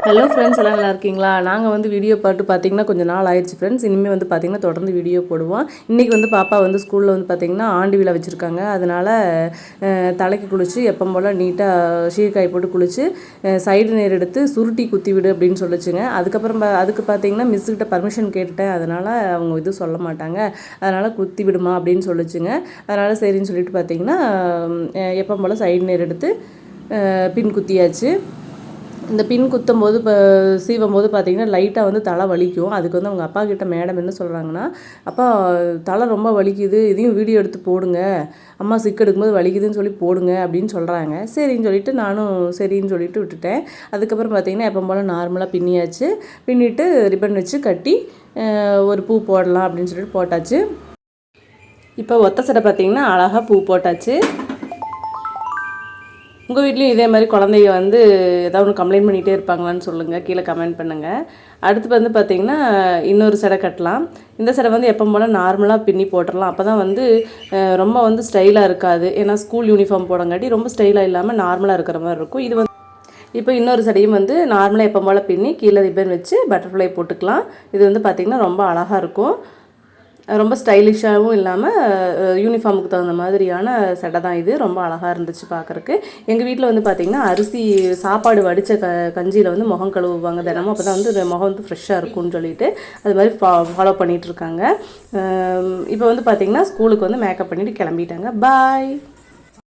Hello friends, எல்லாம் நல்லா இருக்கீங்களா? நாங்கள் வந்து வீடியோ பாட்டு பார்த்தீங்கன்னா கொஞ்சம் நாள் ஆயிடுச்சு ஃப்ரெண்ட்ஸ். இனிமேல் வந்து பார்த்தீங்கன்னா தொடர்ந்து வீடியோ போடுவோம். இன்றைக்கி வந்து பாப்பா வந்து ஸ்கூலில் வந்து பார்த்தீங்கன்னா ஆண்டு விழா வச்சுருக்காங்க. அதனால் தலைக்கு குளித்து எப்போ போல் நீட்டாக சீர்காய் போட்டு குளித்து சைடு நேர் எடுத்து சுருட்டி குத்தி விடு அப்படின்னு சொல்லிச்சுங்க. அதுக்கப்புறம் அதுக்கு பார்த்தீங்கன்னா மிஸ்ஸுக்கிட்ட பர்மிஷன் கேட்டுட்டேன். அதனால் அவங்க எதுவும் சொல்ல மாட்டாங்க. அதனால் குத்தி விடுமா அப்படின்னு சொல்லிச்சுங்க. அதனால் சரின்னு சொல்லிட்டு பார்த்தீங்கன்னா எப்போ போல் சைடு நேர் எடுத்து பின் குத்தியாச்சு. இந்த பின் குத்தும் போது சீவும் போது பார்த்தீங்கன்னா லைட்டாக வந்து தலை வலிக்கும். அதுக்கு வந்து அவங்க அப்பா கிட்ட மேடம் என்ன சொல்கிறாங்கன்னா, அப்பா தலை ரொம்ப வலிக்குது, இதையும் வீடியோ எடுத்து போடுங்க, அம்மா சிக்கு எடுக்கும்போது வலிக்குதுன்னு சொல்லி போடுங்க அப்படின்னு சொல்கிறாங்க. சரின்னு சொல்லிட்டு நானும் சரின்னு சொல்லிட்டு விட்டுட்டேன். அதுக்கப்புறம் பார்த்தீங்கன்னா எப்போ போல் நார்மலாக பின்னியாச்சு. பின்னிட்டு ரிப்பன் வச்சு கட்டி ஒரு பூ போடலாம் அப்படின்னு சொல்லிட்டு போட்டாச்சு. இப்போ ஒத்த சடை பார்த்தீங்கன்னா அழகாக பூ போட்டாச்சு. உங்கள் வீட்லேயும் இதே மாதிரி குழந்தைங்க வந்து ஏதாவது ஒன்று கம்ப்ளைண்ட் பண்ணிகிட்டே இருப்பாங்களான்னு சொல்லுங்கள், கீழே கமெண்ட் பண்ணுங்கள். அடுத்து வந்து பார்த்திங்கன்னா இன்னொரு சடை கட்டலாம். இந்த சடை வந்து எப்போ போல் நார்மலாக பின்னி போட்டுடலாம். அப்போ தான் வந்து ரொம்ப வந்து ஸ்டைலாக இருக்காது. ஏன்னா ஸ்கூல் யூனிஃபார்ம் போடங்காட்டி ரொம்ப ஸ்டைலாக இல்லாமல் நார்மலாக இருக்கிற மாதிரி இருக்கும். இது வந்து இப்போ இன்னொரு சடையும் வந்து நார்மலாக எப்போ போல் பின்னி கீழே ரிப்பன் வச்சு பட்டர்ஃப்ளை போட்டுக்கலாம். இது வந்து பார்த்திங்கன்னா ரொம்ப அழகாக இருக்கும். ரொம்ப ஸ்டைலிஷாகவும் இல்லாமல் யூனிஃபார்முக்கு தகுந்த மாதிரியான சட்டை தான் இது. ரொம்ப அழகாக இருந்துச்சு பார்க்குறக்கு. எங்கள் வீட்டில் வந்து பார்த்திங்கன்னா அரிசி சாப்பாடு வடித்த கஞ்சியில் வந்து முகம் கழுவுவாங்க தினமும். அப்போ தான் வந்து முகம் வந்து ஃப்ரெஷ்ஷாக இருக்கும்னு சொல்லிட்டு அது மாதிரி ஃபாலோ பண்ணிகிட்ருக்காங்க. இப்போ வந்து பார்த்திங்கன்னா ஸ்கூலுக்கு வந்து மேக்கப் பண்ணிவிட்டு கிளம்பிட்டாங்க. பாய்.